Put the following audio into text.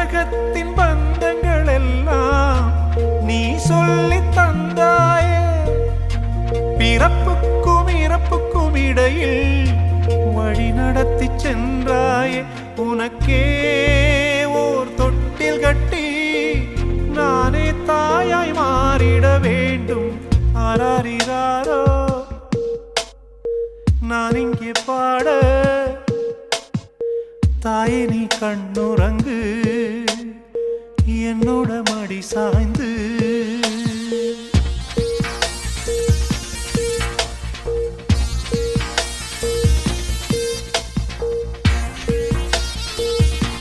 உலகத்தின் பந்தங்கள் எல்லாம் நீ சொல்லி தந்தாயே. பிறப்புக்கும் இறப்புக்கும் இடையில் வழி நடத்தி சென்றாயே. உனக்கே ஓர் தொட்டில் கட்டி நானே தாயாய் மாறிட வேண்டும். ஆராரிராரோ நான் இங்கே பாட, தாயே நீ கண்ணுறங்கு என்னோட மடி சாய்ந்து.